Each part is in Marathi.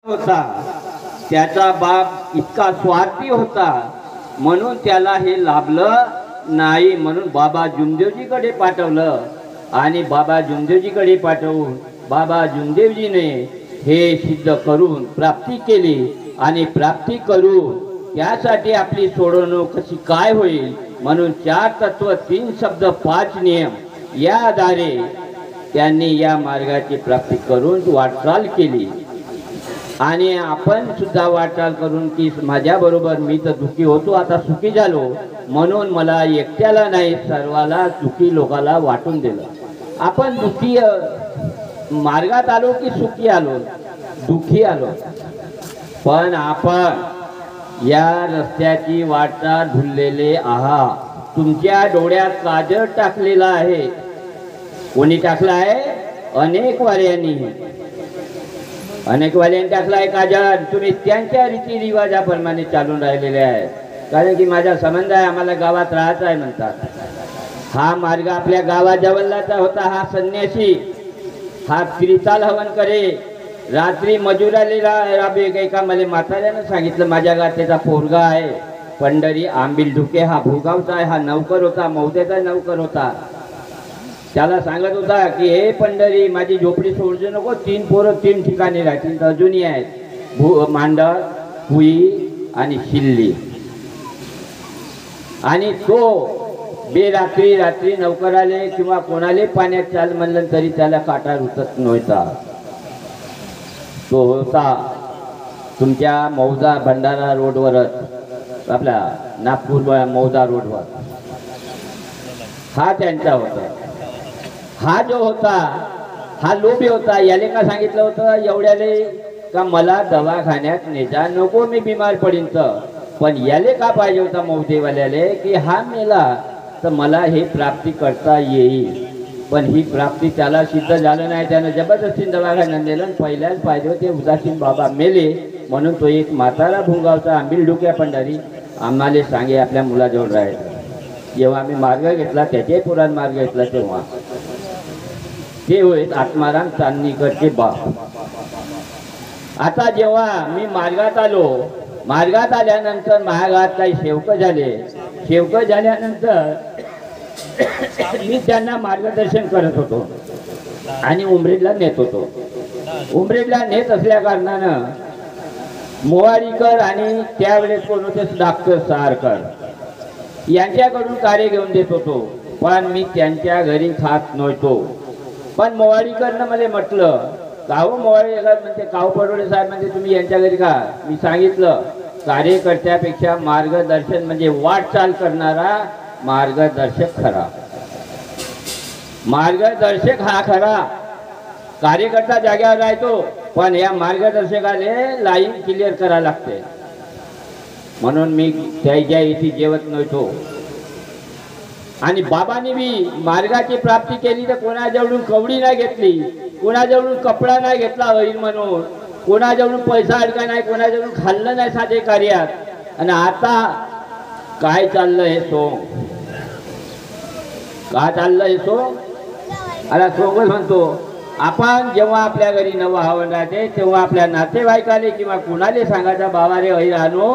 होता, त्याचा बाप इतका स्वार्थी होता म्हणून त्याला हे लाभलं नाही, म्हणून बाबा जुमदेवजीकडे पाठवलं आणि बाबा जुमदेवजीकडे पाठवून बाबा जुमदेवजीने हे सिद्ध करून प्राप्ती केली आणि प्राप्ती करून त्यासाठी आपली सोडवणूक कशी काय होईल म्हणून 4 तत्व 3 शब्द 5 नियम या आधारे त्यांनी या मार्गाची प्राप्ती करून वाटचाल केली। आणि आपण सुद्धा वाटचाल करून की माझ्याबरोबर मी तर दुःखी होतो, आता सुखी झालो म्हणून मला एकट्याला नाही सर्वाला सुखी लोकाला वाटून दिलं। आपण दुःखी मार्गात आलो की सुखी आलो? दुःखी आलो। पण आपण या रस्त्याची वाटचाल भुललेले आहात। तुमच्या डोळ्यात काजळ टाकलेला आहे। कोणी टाकला आहे? अनेक वाऱ्यांनी टाकला आहे काजळ। तुम्ही त्यांच्या रीतिरिवाजाप्रमाणे चालून राहिलेले आहे, कारण की माझा संबंध आहे, आम्हाला गावात राहायचं आहे म्हणतात। हा मार्ग आपल्या गावाजवळचा होता। हा संन्यासी हा त्रिताल हवन करे, रात्री मजुराले राबे। एका मला म्हाताऱ्यानं सांगितलं, माझ्या गावाचा पोरगा आहे पंढरी आंबिल ढुके, हा भोगावचा आहे, हा नौकर होता, मौद्याचा नौकर होता। त्याला सांगत होता की हे पंढरी माझी झोपडी सोडू नको, 3 पोरं 3 ठिकाणी राहतील, अजूनही आहेत, मांडर, पुई आणि शिल्ली। आणि तो बेरात्री रात्री नौकराले किंवा कोणाले पाण्यात चाल म्हणलं तरी त्याला काटा रुतत नव्हता। तो होता तुमच्या मौजा भंडारा रोडवरच, आपला नागपूर मौजा रोडवर हा त्यांचा होता। हा जो होता हा लोभी होता। याले का सांगितलं होतं एवढ्याले का मला दवाखान्यात नेजा नको, मी बिमार पडीन तर। पण याले का पाहिजे होता मौदेवाल्याले की हा मेला तर मला हे प्राप्ती करता येईल। पण ही प्राप्ती त्याला सिद्ध झालं नाही, त्यानं जबरदस्तीने दवाखान्यात नेलं। पहिल्याच पाहिजे होते उदासीन बाबा मेले म्हणून तो एक म्हातारा भुंगावचा आंबिल ढुक्या पंढरी आम्हाला सांगे आपल्या मुलाजवळ राहायचं। जेव्हा आम्ही मार्ग घेतला, त्याचे पुराण मार्ग घेतला, तेव्हा ते होत आत्माराम चांदणीकरचे बाप। आता जेव्हा मी मार्गात आलो, मार्गात आल्यानंतर महागात काही सेवक झाले। सेवक झाल्यानंतर मी त्यांना मार्गदर्शन करत होतो आणि उमरेडला नेत होतो। उमरेडला नेत असल्या कारणानं मोवारीकर आणि त्यावेळेस कोण होते डॉक्टर सारकर यांच्याकडून कार्य घेऊन देत होतो। पण मी त्यांच्या घरी खात नव्हतो। पण मोवारीकरनं मला म्हटलं, काहो मोवारीकर म्हणते, काहो पडोळे साहेब म्हणते तुम्ही यांच्या घरी का? मी सांगितलं कार्यकर्त्यापेक्षा मार्गदर्शन म्हणजे वाटचाल करणारा मार्गदर्शक खरा। मार्गदर्शक हा खरा, कार्यकर्ता जाग्यावर राहतो पण या मार्गदर्शकाले लाईन क्लिअर करायला लागते। म्हणून मी त्याच्या इथे जेवत नव्हतो। आणि बाबांनी बी मार्गाची प्राप्ती केली तर कोणाजवळून कवडी नाही घेतली, कोणाजवळून कपडा नाही घेतला होईल म्हणून, कोणाजवळून पैसा अडका नाही, कोणाजवळून खाल्लं नाही साधे कार्यात। आणि आता काय चाललं हे सोंग? काय चाललं हे सोंग? आता सोंगच म्हणतो आपण। जेव्हा आपल्या घरी नवं हवन राहते तेव्हा आपल्या नातेवाईकाले किंवा कुणाले सांगायचा, बाबा रे अहिर आणो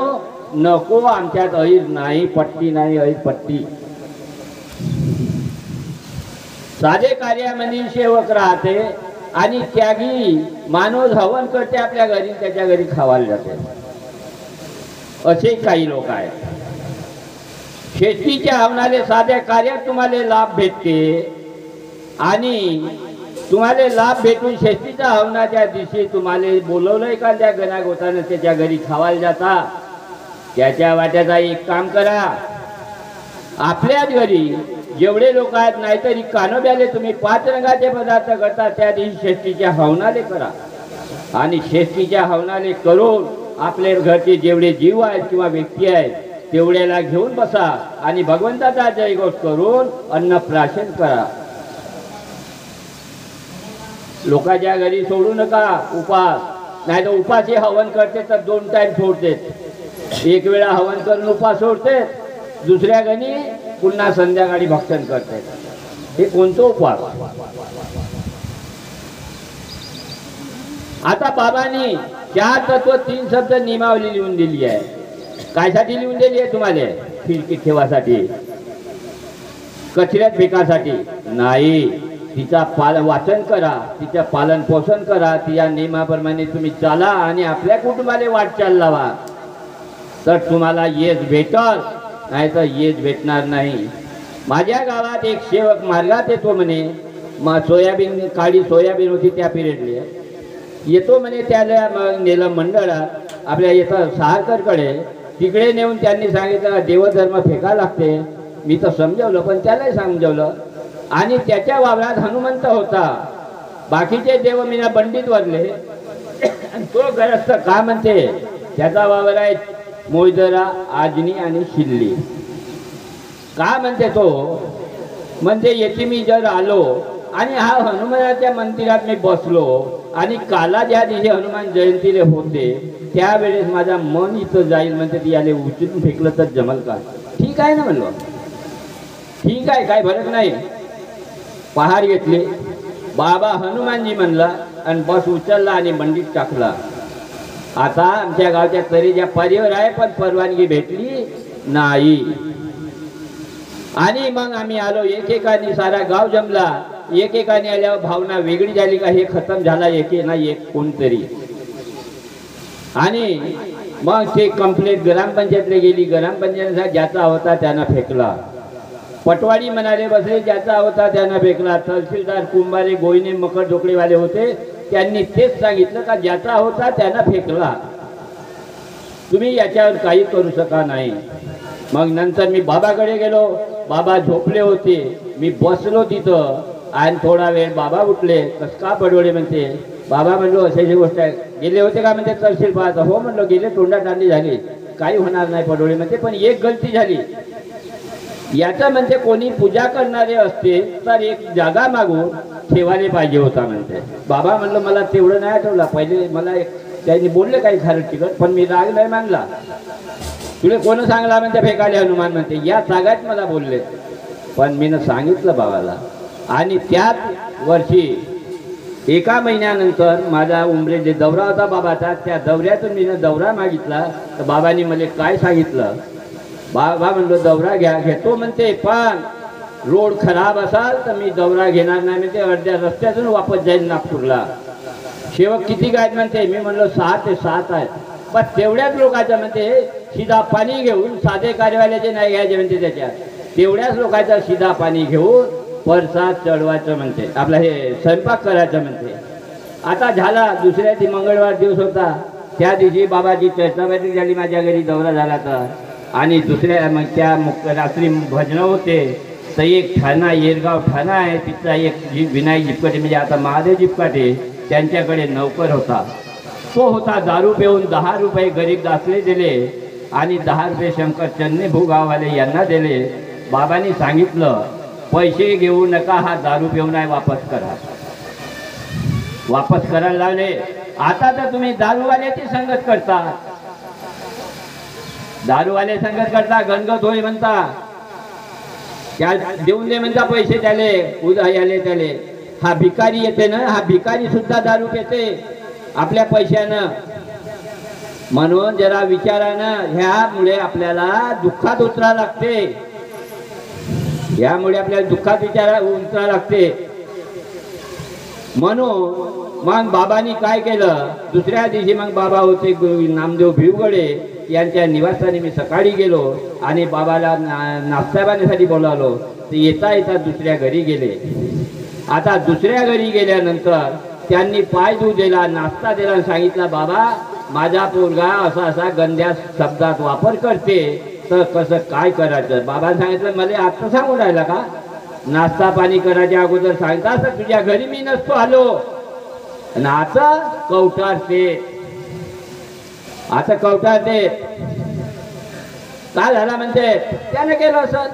नको, आमच्यात अहिर नाही, पट्टी नाही, अहिर पट्टी। साधे कार्यामध्ये सेवक राहते आणि त्यागी माणूस हवन करते आपल्या घरी, त्याच्या घरी खावायला जाते। असे काही लोक आहेत। शेतीच्या हवनाले साध्या कार्यात तुम्हाला लाभ भेटते आणि तुम्हाला लाभ भेटून शेतीच्या हवनाच्या दिवशी तुम्हाला बोलवलं एखाद्या गणागोतानं त्याच्या घरी खावायला जाता। त्याच्या वाट्याचा एक काम करा, आपल्याच घरी जेवढे लोक आहेत नाहीतरी कानोब्याले तुम्ही 5 रंगाचे पदार्थ करता, त्या दिवशी शेतीच्या हवनाले करा। आणि शेतीच्या हवनाले करून आपल्या घरचे जेवढे जीव आहेत किंवा व्यक्ती आहेत तेवढ्याला घेऊन बसा आणि भगवंताचा जयघोष करून अन्नप्राशन करा। लोकांच्या घरी सोडू नका उपास, नाही तर उपाशी हवन करते तर 2 टाइम सोडते। एक वेळा हवन करून उपास सोडते, दुसऱ्या गणी पुन्हा संध्याकाळी भक्षण करते। हे कोणतं उपवास? आता बाबांनी चार तत्व 3 शब्द नियमावली लिहून दिली आहे. कायसाठी लिहून दिली आहे तुम्हाला? खिडकीत ठेवासाठी, कचऱ्यात फेकासाठी नाही. तिचा वाचन करा, तिच्या पालन पोषण करा, तिच्या नियमाप्रमाणे तुम्ही चाला आणि आपल्या कुटुंबाला वाटचाल लावा, तर तुम्हाला यश भेटल, नाही तर यश भेटणार नाही. माझ्या गावात एक सेवक मार्गात येतो म्हणे, सोयाबीन काळी सोयाबीन होती त्या पिरियडले येतो म्हणे. त्याला मग नेलं मंडळात आपल्या येतं सहारकरकडे. तिकडे नेऊन त्यांनी सांगितलं देवधर्म फेका लागते. मी तर समजवलं, पण त्यालाही समजवलं. आणि त्याच्या वावरात हनुमंत होता, बाकीचे देव मीना बंडित वरले. तो गरस्त का म्हणते, त्याचा वावर आहे मोयदरा, आजनी आणि शिल्ली. का म्हणते तो, म्हणजे येथे मी जर आलो आणि हा हनुमानाच्या मंदिरात मी बसलो आणि काला ज्या दिवशी हनुमान जयंतीले होते त्यावेळेस माझा मन इथं जाईल, म्हणते ती याले उचलून फेकलं तर जमल का? ठीक आहे ना म्हणलो, ठीक आहे, काय फरक नाही. पहार घेतले, बाबा हनुमानजी म्हणला आणि बस उचलला आणि बंडीत टाकला. आता आमच्या गावच्या तरीच्या परिवार आहे, पण परवानगी भेटली नाही. आणि मग आम्ही आलो, एकेकाने सारा गाव जमला. एकेकाने आल्यावर भावना वेगळी झाली का हे खतम झाला, एके ना एक कोणतरी. आणि मग ते कंप्लेंट ग्रामपंचायतला गेली. ग्रामपंचायत ज्याचा होता त्यांना फेकला. पटवाडी म्हणाले बसले, ज्याचा होता त्यांना फेकला. तहसीलदार कुंभारे, गोयने, मकर ढोकळेवाले होते, त्यांनी तेच सांगितलं का ज्याचा होता त्यांना फेकला, तुम्ही याच्यावर काही करू शका नाही. मग नंतर मी बाबाकडे गेलो. बाबा झोपले होते, मी बसलो तिथं आणि थोडा वेळ बाबा उठले. कस का पडवळे म्हणते. बाबा म्हणलो अशाची गोष्ट आहे. गेले होते का म्हणते तहसील पाहता. हो म्हणलो गेले, तोंडाटांडी झाली, काही होणार नाही पडवळे म्हणते. पण एक गलती झाली, याचा म्हणते कोणी पूजा करणारे असते तर एक जागा मागून ठेवायला पाहिजे होता म्हणते. बाबा म्हणलं मला तेवढं नाही आठवलं, पहिले मला त्यांनी बोलले काही खारट तिकट, पण मी राग नाही मानला. तुला कोण सांगला म्हणते फेकाले हनुमान म्हणते, या जागात मला बोलले, पण मीनं सांगितलं बाबाला. आणि त्याच वर्षी एका महिन्यानंतर माझा उमरेजे दौरा होता बाबाचा. त्या दौऱ्यातून मीनं दौरा मागितला. तर बाबांनी मला काय सांगितलं, बाबा म्हणलो दौरा घेतो म्हणते, पण रोड खराब असाल तर मी दौरा घेणार नाही म्हणते. अर्ध्या रस्त्यातून वापस जाईल नागपूरला. सेवक किती काय म्हणते. मी म्हणलो 6 ते 7 आहेत. पण तेवढ्याच लोकांचं म्हणते शिधा पाणी घेऊन, साधे कार्यवाल्याचे नाही घ्यायचे म्हणते. त्याच्यात तेवढ्याच लोकांचं शिधा पाणी घेऊन परसाद चढवायचं म्हणते, आपलं हे स्वयंपाक करायचं म्हणते. आता झाला दुसऱ्या दिवशी मंगळवार दिवस होता. त्या दिवशी बाबाची चर्चाबाजी झाली माझ्या घरी दौरा झाला तर. आणि दुसऱ्या मग त्या रात्री भजनं होते. तर एक ठाणा, येरगाव ठाणा आहे, तिथला एक विनायक जिपकाटे, म्हणजे आता महादेव जिपकाटे, त्यांच्याकडे नौकर होता. तो होता दारू पिऊन 10 रुपये गरीब दासले दिले आणि 10 रुपये शंकर चन्ने भूगाववाले यांना दिले. बाबांनी सांगितलं पैसे घेऊ नका, हा दारू पिऊन नाही, वापस करा. वापस करायला लावले. आता तर तुम्ही दारूवाल्याची संगत करता, दारूवाले संगत करता, गणगत होय म्हणता, त्या देऊन दे म्हणता पैसे त्याले, उद्या याले त्याले. हा भिकारी येते ना, हा भिकारी सुद्धा दारू पिते आपल्या पैशानं. म्हणून जरा विचारानं, ह्यामुळे आपल्याला दुःखात उतरा लागते, यामुळे आपल्याला दुःखात उतरा लागते. म्हणून मग बाबांनी काय केलं, दुसऱ्या दिवशी मग बाबा होते नामदेव भिवगडे यांच्या निवासस्थानी मी सकाळी गेलो आणि बाबाला नाश्ता पाण्यासाठी बोलावलो. ते येता येता दुसऱ्या घरी गेले. आता दुसऱ्या घरी गेल्यानंतर त्यांनी पाय धुवू दिला, नाश्ता दिला आणि सांगितलं बाबा माझा पोरगा असा असा गंध्या शब्दात वापर करते, तर कसं काय करायचं. बाबांनी सांगितलं मला आता सांगून राहिला का, नाश्ता पाणी करायच्या अगोदर सांगता तर तुझ्या घरी मी नसतो आलो. आणि आता कवटार ते, आता कवटार ते काय झाला म्हणते, त्याने केलं असं.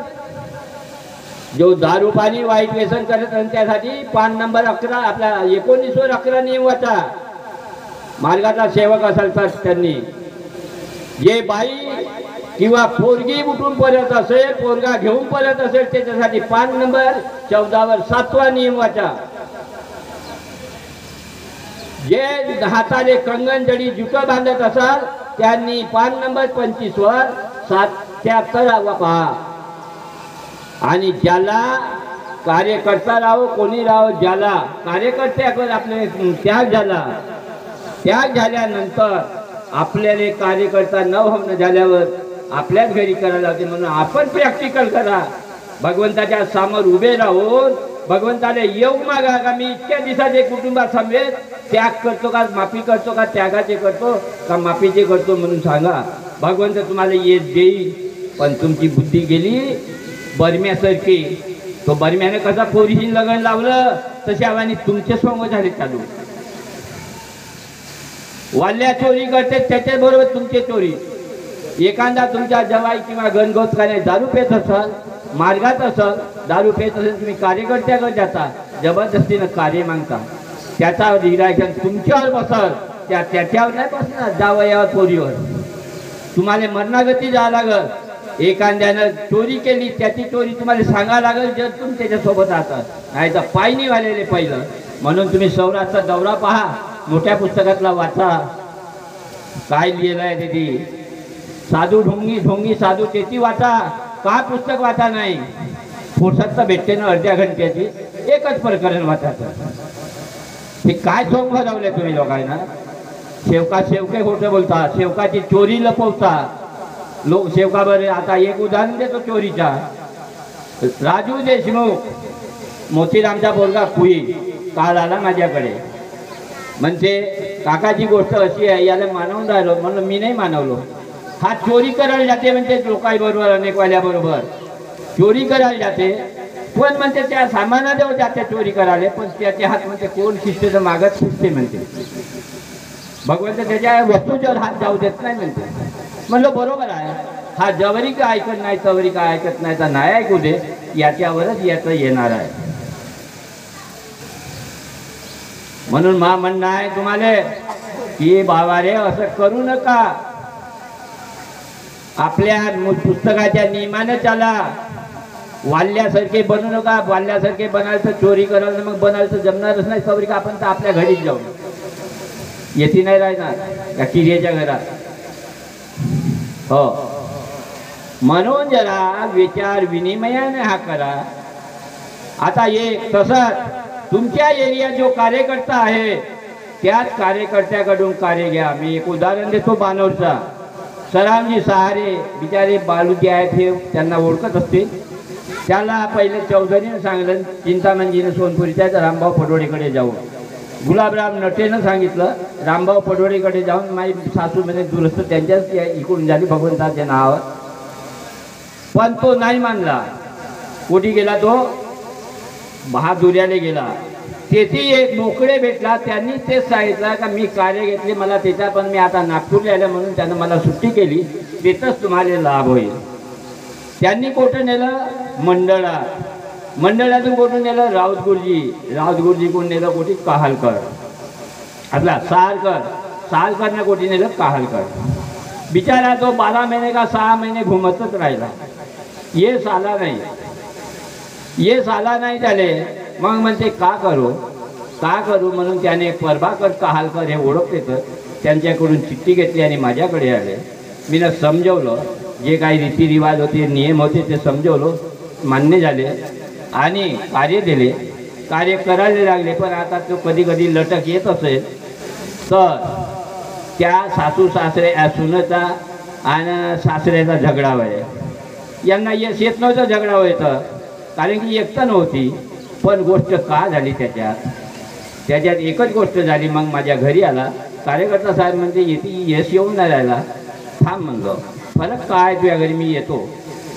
जो दारू पाणी वाईट व्यसन करत त्यासाठी पान नंबर 11 आपला 1911 नियम होता. मार्गाचा सेवक असेल तर त्यांनी जे बाई किंवा पोरगी उठून परत असेल, पोरगा घेऊन परत असेल, त्याच्यासाठी पान नंबर 14 वर 7वा नियम वाचा. जे हाताले कंगन जडी जुटं बांधत असाल त्यांनी पान नंबर 25 वर 77 पहा. आणि ज्याला कार्यकर्ता राहो कोणी राहो, ज्याला कार्यकर्त्याकडे आपले त्याग झाला, त्याग झाल्यानंतर आपल्याला कार्यकर्ता न होणं झाल्यावर आपल्याच घरी करायला होते. म्हणून आपण प्रॅक्टिकल करा. भगवंताच्या समोर उभे राहून भगवंताला येऊ मागा का मी इतक्या दिवसाचे कुटुंबासमवेत त्याग करतो का माफी करतो का त्यागाचे करतो का माफीचे करतो म्हणून सांगा. भगवंत तुम्हाला येत देईल. पण तुमची बुद्धी गेली बरम्यासारखी. तो बरम्याने कसा पोरीशी लग्न लावलं तसे आव्हाने तुमचे सोंग झाले चालू. वाल्या चोरी करते त्याच्याबरोबर तुमचे चोरी. एखादा तुमच्या जवाई किंवा गणगोत का नाही दारू पेत असाल, मार्गात असाल दारू पेत असेल, तुम्ही कार्यकर्त्याकडे जाता जबरदस्तीनं कार्य मागता, त्याचा डिरेक्शन तुमच्यावर बसल, त्याच्यावर नाही बसणार जावयावर पोरीवर. तुम्हाला मरणागती जावं लागल. एखाद्यानं चोरी केली त्याची चोरी तुम्हाला सांगावं लागेल जर तुम्ही त्याच्यासोबत राहतात, नाही तर पायनी वालेले पहिलं. म्हणून तुम्ही सौराचा दौरा पहा, मोठ्या पुस्तकातला वाचा. काय लिहिलं आहे त्याची साधू ढोंगी ढोंगी साधू त्याची वाचा. का पुस्तक वाचा नाही, फुरसत तर भेटते ना अर्ध्या घंट्याची. एकच प्रकरण वाचायचं. ते काय सोंग भरवले तुम्ही लोकांना. शेवका शेवके खोटं बोलता, शेवकाची चोरी लपवता लोक. शेवका बरे आता एक उदाहरण देतो चोरीचा. राजू देशमुख मोतीरामचा पोरगा कुई काल आला माझ्याकडे. म्हणजे काकाची गोष्ट अशी आहे, याला मानवून राहिलो. म्हणून मी नाही मानवलो. हा चोरी करायला जाते म्हणते लोकांबरोबर अनेकवाल्याबरोबर चोरी करायला जाते. पण म्हणते त्या सामानाजवळ जाते चोरी करायला, पण त्याचे हात म्हणते कोण शिस्ते तर मागत शिस्ते म्हणते. भगवंत त्याच्या वस्तूच्यावर हात जाऊ देत नाही म्हणते. म्हणलं बरोबर आहे. हा जवरी का ऐकत नाही तवरी का ऐकत नाही तर नाही ऐकू दे, याच्यावरच याचं येणार आहे. म्हणून मा म्हणणं आहे तुम्हाला की बाबा रे असं करू नका. आपल्या पुस्तकाच्या नियमाने चाला. वाल्यासारखे बनू नका. वाल्यासारखे बनायचं चोरी करायला मग बनायचं जमणारच नाही. तवरी का आपण तर आपल्या घरीच जाऊ, येती नाही राहणार या किर्याच्या घरात. हो, म्हणून जरा विचार विनिमयाने हा करा. आता एक तसंच तुमच्या एरियात जो कार्यकर्ता आहे त्याच कार्यकर्त्याकडून कार्य घ्या. मी एक उदाहरण देतो बानोरचा. सरामजी सहारे बिचारे बालूजी आहेत हे त्यांना ओळखत असतील. त्याला पहिले चौधरीनं सांगितलं चिंतामणजीनं सोनपुरीच्या रामभाऊ पडोळीकडे जाऊ. गुलाबराव नटेनं सांगितलं रामभाऊ पडोळीकडे जाऊन माझी सासू म्हणजे दुरुस्त त्यांच्याच इकडून झाली भगवंताच्या नावावर. पण तो नाही मानला. कुठे गेला तो, बहादुर्याला गेला. तेथे एक मोकळे भेटला. त्यांनी तेच सांगितलं का मी कार्य घेतले मला त्याच्या, पण मी आता नागपूरला आलं म्हणून त्यानं मला सुट्टी केली, तिथंच तुम्हाला लाभ होईल. त्यांनी कुठं नेलं मंडळात. मंडळातून कुठून नेलं राऊत गुरुजी. राऊत गुरुजी कोण नेलं कुठे कहालकर. आपला सालकरनं कुठे नेलं कहालकर. बिचारा तो 12 महिने का 6 महिने घुमतच राहिला. ये साला नाही झाले. मग म्हणते का करू म्हणून त्याने प्रभाकर कहालकर हे ओळखते तर त्यांच्याकडून चिठ्ठी घेतली आणि माझ्याकडे आले. मी ना समजवलं, जे काही रीतिरिवाज होते नियम होते ते समजवलं, मान्य झाले आणि कार्य दिले. कार्य करायला लागले. पण आता तो कधी कधी लटक येत असेल तर त्या सासू सासरे सुनेचा आणि सासऱ्याचा झगडा व्हाय. यांना यश येत नव्हतं झगडा व्हायचं, कारण की एकता नव्हती. पण गोष्ट का झाली त्याच्यात एकच गोष्ट झाली. मग माझ्या घरी आला कार्यकर्ता साहेब म्हणते यश येऊन नाही राहिला. थांब म्हणलं फरक काय तुझ्या घरी मी येतो.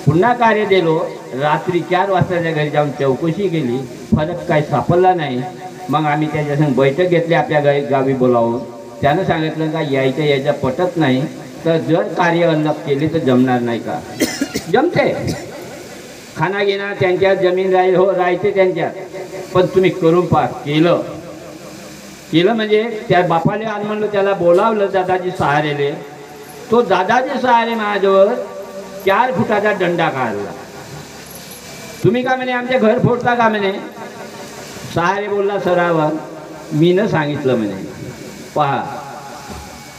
पुन्हा कार्य दिलो. रात्री 4 वाजताच्या घरी जाऊन चौकशी केली, फरक काय सापडला नाही. मग आम्ही त्याच्यासंग बैठक घेतली आपल्या गावी बोलावून. त्यानं सांगितलं का यायच्या पटत नाही, तर जर कार्य अलग केली तर जमणार नाही का. जमते, खाना घेणं त्यांच्यात, जमीन राहायचे त्यांच्यात, पण तुम्ही करून पहा. केलं म्हणजे त्या बापाले आण म्हणलं, त्याला बोलावलं दादाजी सहारेले. तो दादाजी सहारे माझ्यावर 4 फुटाचा दंडा काढला. तुम्ही का म्हणे आमचे घर फोडता का म्हणे. सहारे बोलला सरावर, मी न सांगितलं म्हणे. पहा,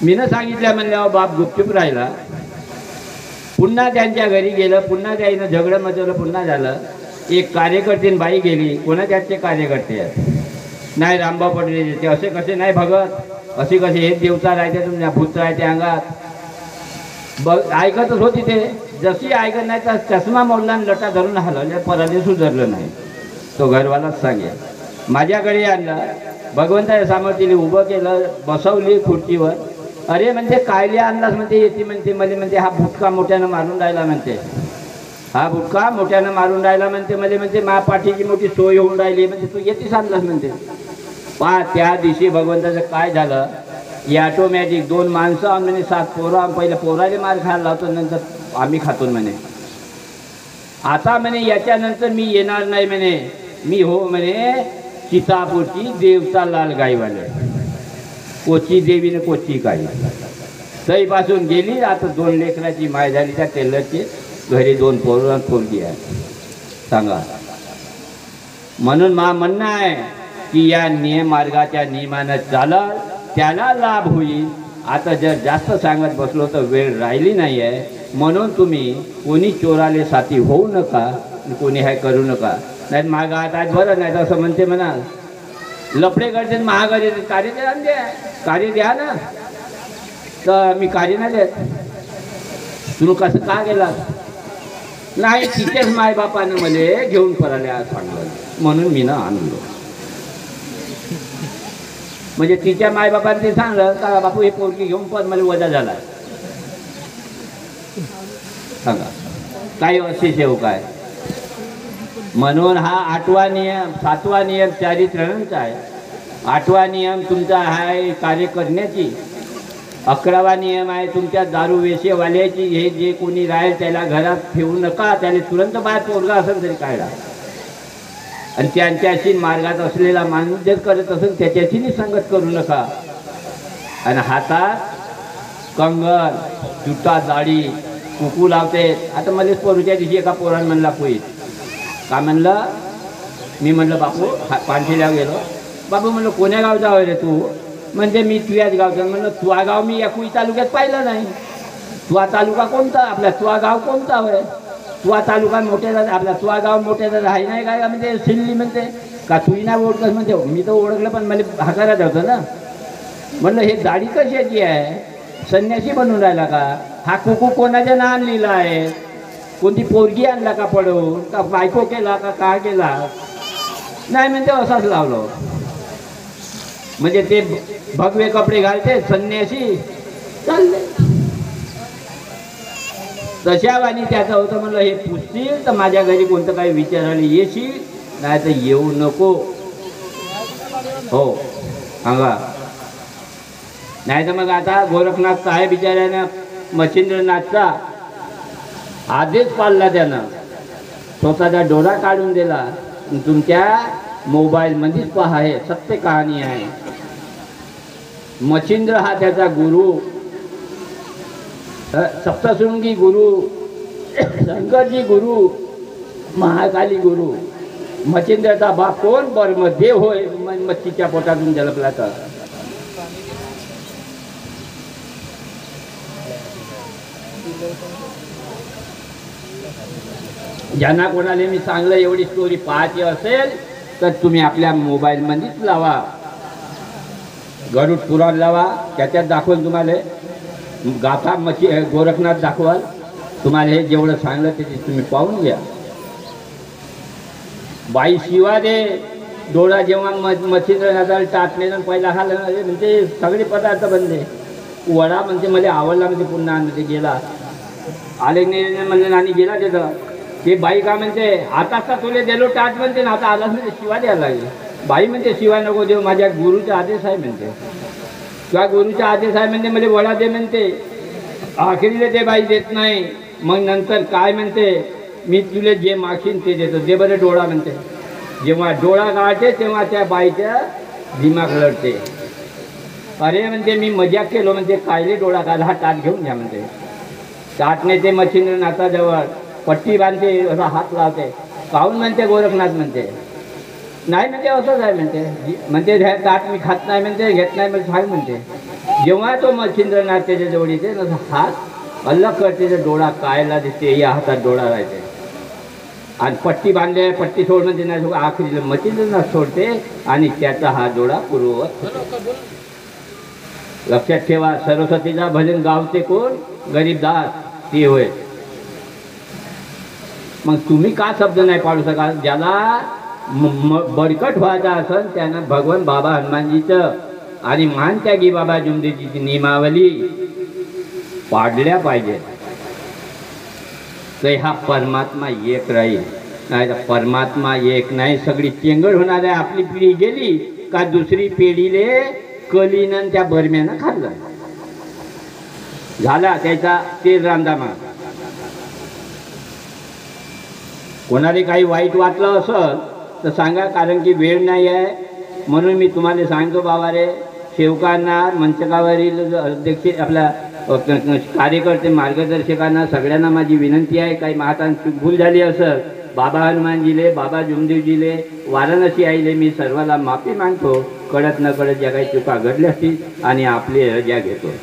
मीनं सांगितलं म्हणल्यावर बाप गुपचूप राहिला. पुन्हा त्यांच्या घरी गेलं, पुन्हा त्यानं झगडं मचवलं, पुन्हा झालं. एक कार्यकर्तीन बाई गेली. कोणाच्या हातचे कार्यकर्ते आहेत? नाही रामभाऊ पटले ते. असे कसे नाही भगत, असे कसे हे देवता राहते तुमच्या भूत राहते अंगात. बघ ऐकतच होती ते. जशी ऐकत नाही तर चष्मा मोडला लटा धरून हलवल्या, पराने सुधारलं नाही. तो घरवालाच सांगे. माझ्याकडे आणलं, भगवंताच्या समोर तिने उभं केलं, बसवली खुर्चीवर. अरे म्हणते कायले आणलास म्हणते, येते म्हणते मला म्हणते हा भुटका मोठ्यानं मारून राहिला म्हणते, हा भुटका मोठ्यानं मारून राहिला म्हणते मला म्हणते मा पाठीची मोठी सोय होऊन राहिली म्हणते, तू येतेच आणलास म्हणते. पहा त्या दिवशी भगवंताचं काय झालं, ही ऑटोमॅटिक 2 माणसं आम्ही म्हणे 7 पोरं. पहिल्या पोराले मार खायला लावतो, नंतर आम्ही खातो म्हणे. आता म्हणे याच्यानंतर मी येणार नाही म्हणे, मी हो म्हणे सीतापूरची देवता लाल गाईवाले. कोची देवीने कोची गाई तईपासून गेली. आता 2 लेकराची माय झाली त्या टेलरची. घरी 2 पोरं पोरगी आहे. सांगा. म्हणून मा म्हणणं आहे की या मार्गाच्या नियमानं चालल त्याला लाभ होईल. आता जर जास्त सांगत बसलो तर वेळ राहिली नाही आहे. म्हणून तुम्ही कोणी चोराले साथी होऊ नका, कोणी हे करू नका. नाही महागात आज बरं नाही तर असं म्हणते म्हणा लफडे करते महागारी कार्य द्या, कार्य द्या ना. तर मी कार्य नाही देत. तुम्ही कसं का गेला? नाही तिथेच मायबापानं मला घेऊन पराल्या सांगलं म्हणून मी ना आणलो. म्हणजे तिच्या मायबापाने सांगलं का बापू हे पोरगी घेऊन पण मला वजा झाला. सांगा काही असे शेव काय. म्हणून हा 8वा नियम, 7वा नियम चारित्र्यांचा आहे. 8वा नियम तुमचा आहे कार्य करण्याची. 11वा नियम आहे तुमच्या दारू वेशेवाल्याची. हे जे कोणी राहील त्याला घरात ठेवू नका, त्याला तुरंत बाहेर पोरगा असेल तरी काढा. आणि त्यांच्याशी मार्गात असलेला माणूस जर करत असेल त्याच्याशी संगत करू नका. आणि हातात कंगन, जुटा, दाढी, कुकू लावते. आता मलाच पोरूच्या दिवशी एका पोरानं म्हणला पोई का म्हणलं, मी म्हणलं बापू पानशेला गेलो. बापू म्हणलं कोण्या गावचा होय रे तू? म्हणजे मी तुझ्याच गावचा. म्हणलं तुझा गाव मी एकुई तालुक्यात पाहिलं नाही. तुझा तालुका कोणता? आपला तुझा गाव कोणता होय? तुझा तालुका मोठ्याचा आपला तुझा गाव मोठ्याचा आहे नाही काय म्हणजे सिल्ली म्हणते का तुही नाही ओळखत म्हणते. मी तर ओळखलं पण मला हाकारात होतं ना. म्हणलं हे दाढी कशाची आहे? संन्यासी बनून राहिला का? हा कुकू कोणाच्या नावान लिहिला आहे? कोणती पोरगी आणला का पडवून का बायको केला का काय केला? नाही म्हणते असाच लावलं. म्हणजे ते भगवे कपडे घालते संन्यासी चालले तशा वाणी त्याचं होतं. म्हणलं हे पुसतील तर माझ्या घरी कोणतं काही विचारायला येशील, नाही तर येऊ नको. हो सांगा. नाही तर मग आता गोरखनाथचा आहे बिचाऱ्यानं मच्छिंद्रनाथचा आदेश पाळला. त्यानं स्वतःचा डोळा काढून दिला. तुमच्या मोबाईलमध्येच पहा, आहे सत्य कहाणी आहे. मच्छिंद्र हा त्याचा गुरु, सप्तशृंगी गुरु, शंकरजी गुरु, महाकाली गुरु. मच्छिंद्रचा बाप कोण? ब्रह्मदेव होय. मच्छीच्या पोटातून जलपला तर. ज्यांना कोणाला मी सांगलं एवढी स्टोरी पाहायची असेल तर तुम्ही आपल्या मोबाईलमध्येच लावा, गरुड पुराण लावा. त्याच्यात दाखवून तुम्हाला गाथा गोरखनाथ दाखवाल. तुम्हाला हे जेवढं सांगलं ते तुम्ही पाहून घ्या. बाई शिवा दे डोळा जेव्हा मच्छिंद्रनाथाला टाकले पहिला खाल्ला म्हणजे सगळे पदार्थ बनले. वडा म्हणते मला आवडला म्हणजे पुन्हा म्हणजे गेला आले नाही म्हणले आणि गेला तिथं. ते बाई का म्हणते आता तुले दिलो टाट म्हणते ना, आता आलाच म्हणजे शिवा द्यायला लागले. बाई म्हणते शिवाय नको देऊ, माझ्या गुरुचा आदेश आहे म्हणते. किंवा गुरुचा आदेश आहे म्हणते मला वडा दे म्हणते. आखरीला ते बाई देत नाही. मग नंतर काय म्हणते, मी तुला जे मागशील ते देतो, दे बरं डोळा म्हणते. जेव्हा डोळा काढते तेव्हा त्या बाईच्या दिमाग लढते. अरे म्हणते मी मजाक केलो म्हणते, कायले डोळा काढला, हा टाट घेऊन घ्या म्हणते. टाटने ते मच्छिंद्रनाथाजवळ पट्टी बांधते, असा हात लावते. काहून म्हणते गोरखनाथ म्हणते नाही म्हणते असंच आहे म्हणते ह्या ताट मी खात नाही म्हणते, घेत नाही म्हणजे काय म्हणते. जेव्हा तो मच्छिंद्रनाथ त्याच्या जवळ येते ना हात अलग करते, डोळा कायला दिसते, या हातात डोळा राहते आणि पट्टी बांधले, पट्टी सोड म्हणजे नाही, आखरी मच्छिंद्रनाथ सोडते आणि त्याचा हा डोळा पूर्ववत. लक्षात ठेवा, सरस्वतीचा भजन गावते कोण? गरीबदास ती होय. मग तुम्ही का शब्द नाही पाडू शकाल? ज्याला बळकट व्हायचा असेल त्यानं भगवान बाबा हनुमानजीचं आणि महान त्यागी बाबा जुमदेजीची नियमावली पाडल्या पाहिजे. तर हा परमात्मा एक राहील. नाही तर परमात्मा एक नाही, सगळी चेंगड होणार आहे. आपली पिढी गेली का दुसरी पिढीले कलीनं त्या बरम्यानं खाल्लं, झाला त्याचा तेल रांधामा. कोणाला काही वाईट वाटलं असं तर सांगा, कारण की वेळ नाही आहे. म्हणून मी तुम्हाला सांगतो बाबा रे, सेवकांना, मंचकावरील अध्यक्ष, आपला कार्यकर्ते, मार्गदर्शकांना सगळ्यांना माझी विनंती आहे, काही महातांची भूल झाली असं बाबा हनुमानजीले, बाबा जुमदेवजीले, वाराणसी आईले मी सर्वाला माफी मागतो. कळत न कळत ज्या काही चुका घडल्या असतील आणि आपली रजा घेतो.